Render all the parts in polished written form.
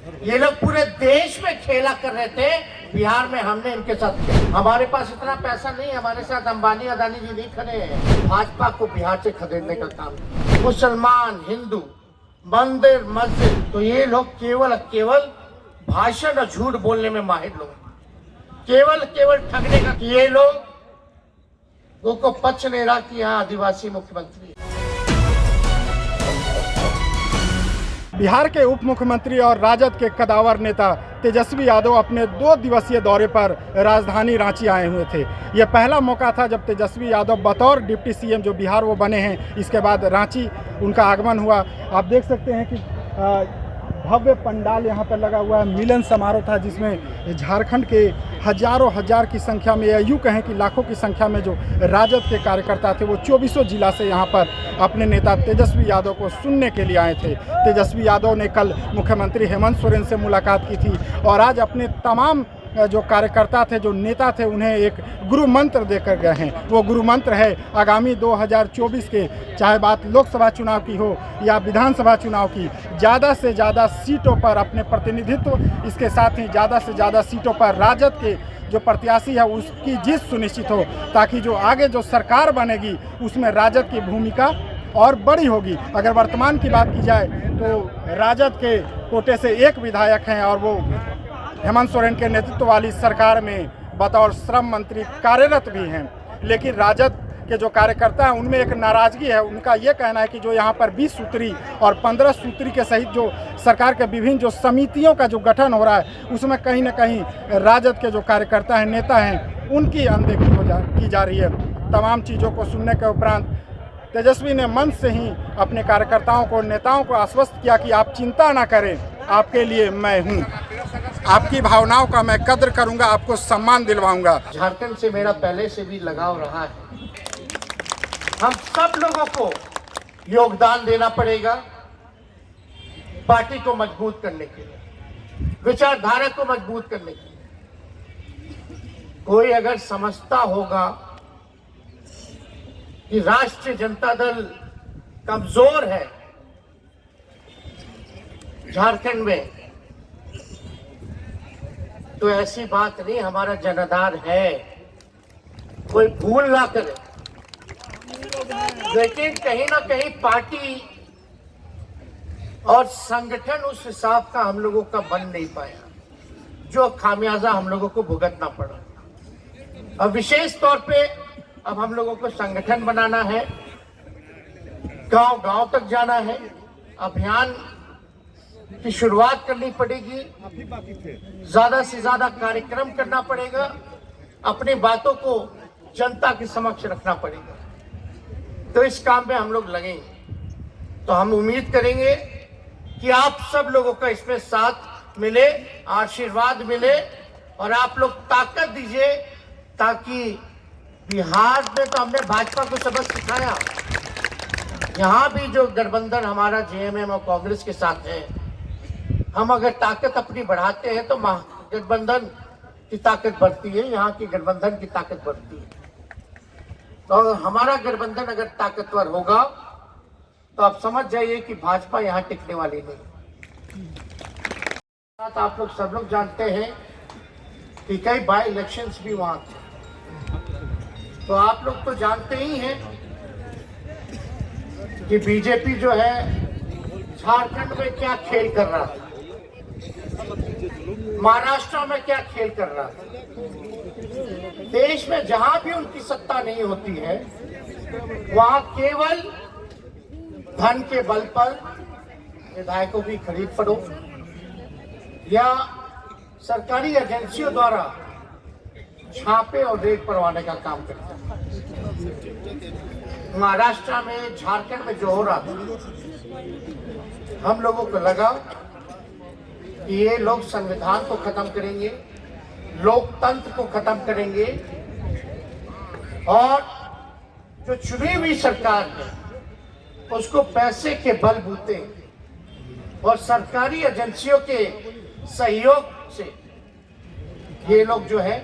ये लोग पूरे देश में खेला कर रहे थे, बिहार में हमने इनके साथ किया। हमारे पास इतना पैसा नहीं, हमारे साथ अंबानी अदानी जी नहीं खड़े हैं। भाजपा को बिहार से खदेड़ने का काम, मुसलमान हिंदू मंदिर मस्जिद, तो ये लोग केवल भाषण और झूठ बोलने में माहिर लोग, केवल ठगने का। ये लोग को पक्ष नहीं रहा कि यहाँ आदिवासी मुख्यमंत्री है। बिहार के उप मुख्यमंत्री और राजद के कदावर नेता तेजस्वी यादव अपने 2 दिवसीय दौरे पर राजधानी रांची आए हुए थे। यह पहला मौका था जब तेजस्वी यादव बतौर डिप्टी सीएम जो बिहार वो बने हैं, इसके बाद रांची उनका आगमन हुआ। आप देख सकते हैं कि भव्य पंडाल यहाँ पर लगा हुआ है। मिलन समारोह था जिसमें झारखंड के हजार की संख्या में, या यूँ कहें कि लाखों की संख्या में जो राजद के कार्यकर्ता थे वो 24 जिला से यहाँ पर अपने नेता तेजस्वी यादव को सुनने के लिए आए थे। तेजस्वी यादव ने कल मुख्यमंत्री हेमंत सोरेन से मुलाकात की थी और आज अपने तमाम जो कार्यकर्ता थे, जो नेता थे, उन्हें एक गुरु मंत्र देकर गए हैं। वो गुरु मंत्र है आगामी 2024 के, चाहे बात लोकसभा चुनाव की हो या विधानसभा चुनाव की, ज़्यादा से ज़्यादा सीटों पर अपने प्रतिनिधित्व, इसके साथ ही ज़्यादा से ज़्यादा सीटों पर राजद के जो प्रत्याशी है उसकी जीत सुनिश्चित हो, ताकि जो आगे जो सरकार बनेगी उसमें राजद की भूमिका और बड़ी होगी। अगर वर्तमान की बात की जाए तो राजद के कोटे से एक विधायक हैं और वो हेमंत सोरेन के नेतृत्व वाली सरकार में बतौर श्रम मंत्री कार्यरत भी हैं। लेकिन राजद के जो कार्यकर्ता हैं उनमें एक नाराज़गी है। उनका ये कहना है कि जो यहाँ पर 20 सूत्री और 15 सूत्री के सहित जो सरकार के विभिन्न जो समितियों का जो गठन हो रहा है उसमें कहीं ना कहीं राजद के जो कार्यकर्ता हैं, नेता हैं, उनकी अनदेखी की जा रही है। तमाम चीज़ों को सुनने के उपरांत तेजस्वी ने मंच से ही अपने कार्यकर्ताओं को, नेताओं को आश्वस्त किया कि आप चिंता ना करें, आपके लिए मैं हूँ, आपकी भावनाओं का मैं कद्र करूंगा, आपको सम्मान दिलवाऊंगा। झारखंड से मेरा पहले से भी लगाव रहा है। हम सब लोगों को योगदान देना पड़ेगा पार्टी को मजबूत करने के लिए, विचारधारा को मजबूत करने के लिए। कोई अगर समझता होगा कि राष्ट्रीय जनता दल कमजोर है झारखंड में, तो ऐसी बात नहीं, हमारा जनाधार है, कोई भूल ना करे। लेकिन कहीं ना कहीं पार्टी और संगठन उस हिसाब का हम लोगों का बन नहीं पाया, जो खामियाजा हम लोगों को भुगतना पड़ा। अब विशेष तौर पे अब हम लोगों को संगठन बनाना है, गांव तक जाना है, अभियान की शुरुआत करनी पड़ेगी, ज्यादा से ज्यादा कार्यक्रम करना पड़ेगा, अपनी बातों को जनता के समक्ष रखना पड़ेगा। तो इस काम में हम लोग लगेंगे। तो हम उम्मीद करेंगे कि आप सब लोगों का इसमें साथ मिले, आशीर्वाद मिले और आप लोग ताकत दीजिए, ताकि बिहार में तो हमने भाजपा को सबक सिखाया, यहाँ भी जो गठबंधन हमारा जेएमएम और कांग्रेस के साथ है, हम अगर ताकत अपनी बढ़ाते हैं तो गठबंधन की ताकत बढ़ती है, यहाँ की गठबंधन की ताकत बढ़ती है। तो हमारा गठबंधन अगर ताकतवर होगा तो आप समझ जाइए कि भाजपा यहाँ टिकने वाली नहीं। आप लोग सब लोग जानते हैं कि कई बाई इलेक्शंस भी वहां थे, तो आप लोग तो जानते ही हैं कि बीजेपी जो है झारखंड में क्या खेल कर रहा है, महाराष्ट्र में क्या खेल कर रहा है। देश में जहां भी उनकी सत्ता नहीं होती है वहां केवल धन के बल पर विधायकों की खरीद फरोख्त या सरकारी एजेंसियों द्वारा छापे और रेड करवाने का काम करता है। महाराष्ट्र में, झारखंड में जो हो रहा था, हम लोगों को लगा कि ये लोग संविधान को खत्म करेंगे, लोकतंत्र को खत्म करेंगे और जो चुनी हुई सरकार है उसको पैसे के बलबूते और सरकारी एजेंसियों के सहयोग से ये लोग जो है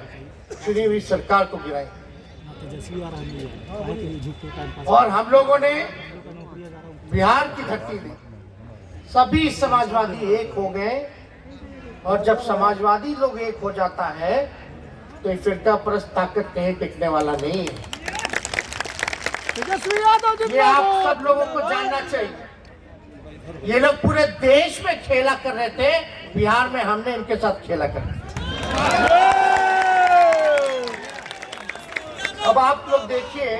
चुनी हुई सरकार को गिराएंगे। और हम लोगों ने बिहार की धरती में सभी समाजवादी एक हो गए और जब समाजवादी लोग एक हो जाता है तो ये फिरका परस्त ताकत कहीं टिकने वाला नहीं है। तेजस्वी यादव ये आप सब लोगों को जानना चाहिए। ये लोग पूरे देश में खेला कर रहे थे, बिहार में हमने इनके साथ खेला कर रहे। अब आप लोग देखिए,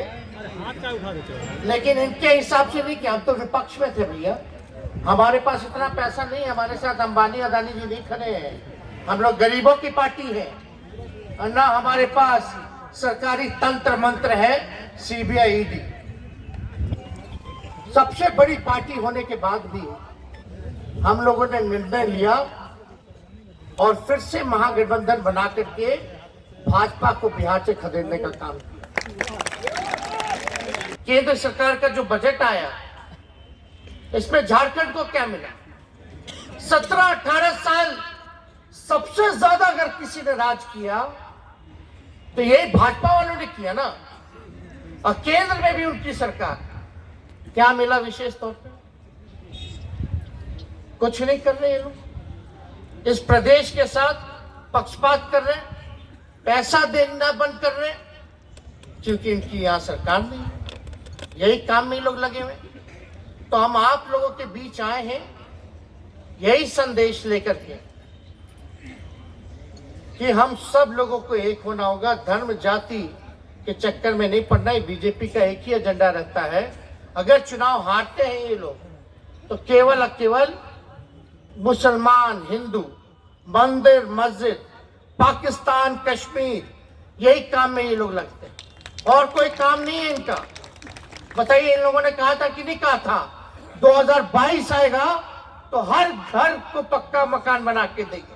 लेकिन इनके हिसाब से नहीं कि हम तो विपक्ष में थे भैया, हमारे पास इतना पैसा नहीं, हमारे साथ अंबानी अदानी जी नहीं खड़े हैं, हम लोग गरीबों की पार्टी है, और ना हमारे पास सरकारी तंत्र मंत्र है सीबीआई ईडी। सबसे बड़ी पार्टी होने के बाद भी हम लोगों ने निर्णय लिया और फिर से महागठबंधन बना करके भाजपा को बिहार से खदेड़ने का काम किया। केंद्र सरकार का जो बजट आया, इसमें झारखंड को क्या मिला? 17-18 साल सबसे ज्यादा अगर किसी ने राज किया तो यही भाजपा वालों ने किया ना। और केंद्र में भी उनकी सरकार, क्या मिला विशेष तौर पे? कुछ नहीं कर रहे ये लोग। इस प्रदेश के साथ पक्षपात कर रहे हैं, पैसा देना बंद कर रहे हैं, क्योंकि इनकी यहां सरकार नहीं है, यही काम में लोग लगे हुए। तो हम आप लोगों के बीच आए हैं यही संदेश लेकर के कि हम सब लोगों को एक होना होगा, धर्म जाति के चक्कर में नहीं पड़ना है। बीजेपी का एक ही एजेंडा रहता है, अगर चुनाव हारते हैं ये लोग तो केवल और केवल मुसलमान, हिंदू, मंदिर, मस्जिद, पाकिस्तान, कश्मीर, यही काम में ये लोग लगते हैं और कोई काम नहीं है इनका। बताइए, इन लोगों ने कहा था कि नहीं कहा था 2022 आएगा तो हर घर को पक्का मकान बना के देंगे,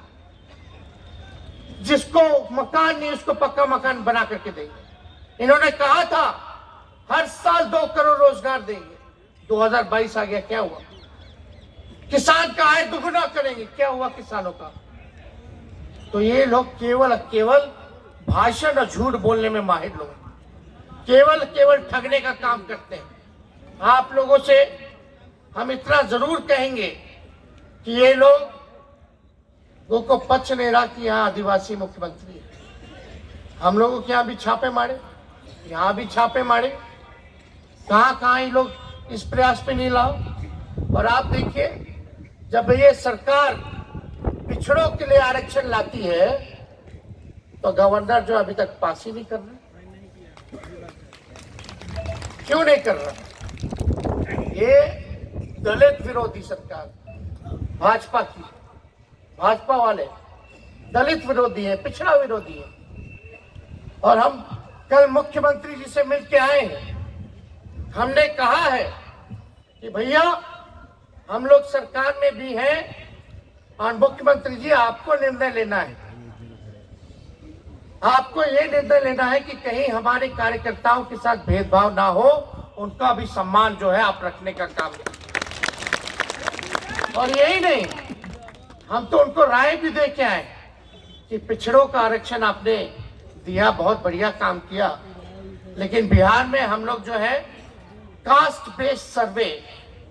जिसको मकान नहीं उसको पक्का मकान बना करके देंगे। इन्होंने कहा था हर साल 2 करोड़ रोजगार देंगे। 2022 आ गया, क्या हुआ? किसान का आय दुगुना करेंगे, क्या हुआ किसानों का? तो ये लोग केवल केवल भाषण और झूठ बोलने में माहिर लोग, केवल ठगने का काम करते हैं। आप लोगों से हम इतना जरूर कहेंगे कि ये लोगों को पच नहीं रहा कि यहाँ आदिवासी मुख्यमंत्री है। हम लोगों के यहाँ भी छापे मारे, यहाँ भी छापे मारे, कहाँ ये लोग इस प्रयास पे नहीं लाओ। और आप देखिए, जब ये सरकार पिछड़ों के लिए आरक्षण लाती है तो गवर्नर जो अभी तक पास ही नहीं कर रहा। क्यों नहीं कर रहा? ये दलित विरोधी सरकार, भाजपा की, भाजपा वाले दलित विरोधी है, पिछड़ा विरोधी है। और हम कल मुख्यमंत्री जी से मिलके आए हैं, हमने कहा है कि भैया हम लोग सरकार में भी हैं और मुख्यमंत्री जी आपको निर्णय लेना है, आपको ये निर्णय लेना है कि कहीं हमारे कार्यकर्ताओं के साथ भेदभाव ना हो, उनका भी सम्मान जो है आप रखने का काम करें। और यही नहीं, हम तो उनको राय भी दे के आए कि पिछड़ों का आरक्षण आपने दिया, बहुत बढ़िया काम किया, लेकिन बिहार में हम लोग जो है कास्ट बेस्ड सर्वे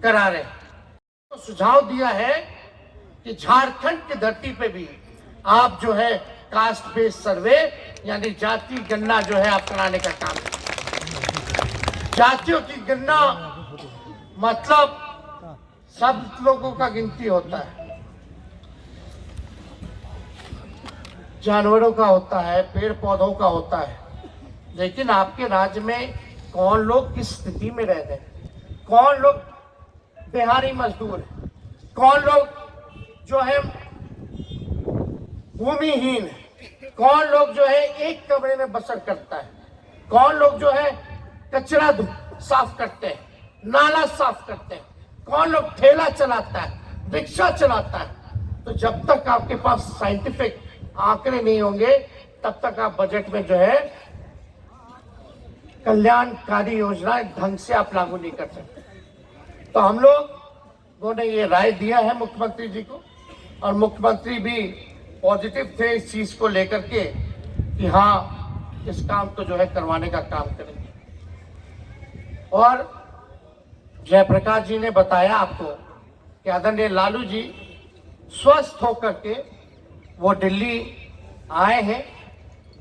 करा रहे हैं। तो सुझाव दिया है कि झारखंड की धरती पे भी आप जो है कास्ट बेस्ड सर्वे यानी जाति गणना जो है आप कराने का काम है। जातियों की गणना मतलब सब लोगों का गिनती होता है, जानवरों का होता है, पेड़ पौधों का होता है, लेकिन आपके राज्य में कौन लोग किस स्थिति में रह रहे हैं, कौन लोग बिहारी मजदूर है, कौन लोग जो है भूमिहीन है, कौन लोग जो है एक कमरे में बसर करता है, कौन लोग जो है कचरा साफ करते हैं, नाला साफ करते हैं, कौन लोग ठेला चलाता है, रिक्शा चलाता है। तो जब तक आपके पास साइंटिफिक आंकड़े नहीं होंगे तब तक आप बजट में जो है कल्याणकारी योजना ढंग से आप लागू नहीं कर सकते। तो हम लोगों ने ये राय दिया है मुख्यमंत्री जी को, और मुख्यमंत्री भी पॉजिटिव थे इस चीज को लेकर के कि हाँ इस काम को जो है करवाने का काम करेंगे। और जयप्रकाश जी ने बताया आपको कि आदरणीय लालू जी स्वस्थ होकर के वो दिल्ली आए हैं,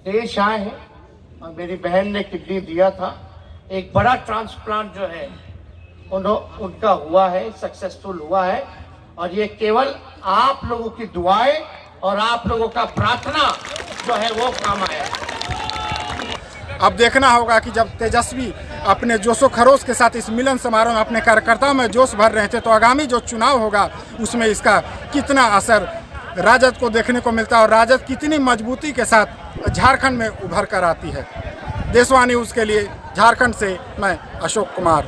देश आए हैं, और मेरी बहन ने किडनी दिया था। एक बड़ा ट्रांसप्लांट जो है उनका हुआ है, सक्सेसफुल हुआ है, और ये केवल आप लोगों की दुआएं और आप लोगों का प्रार्थना जो है वो काम आया है। अब देखना होगा कि जब तेजस्वी अपने जोशो खरोश के साथ इस मिलन समारोह में अपने कार्यकर्ताओं में जोश भर रहे थे, तो आगामी जो चुनाव होगा उसमें इसका कितना असर राजद को देखने को मिलता है और राजद कितनी मजबूती के साथ झारखंड में उभर कर आती है। देशवा न्यूज़ के लिए झारखंड से मैं अशोक कुमार।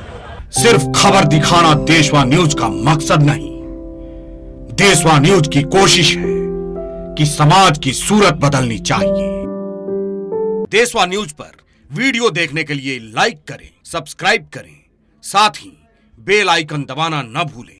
सिर्फ खबर दिखाना देशवा न्यूज का मकसद नहीं, देशवा न्यूज की कोशिश है कि समाज की सूरत बदलनी चाहिए। देशवा न्यूज पर वीडियो देखने के लिए लाइक करें, सब्सक्राइब करें, साथ ही बेल आइकन दबाना न भूलें।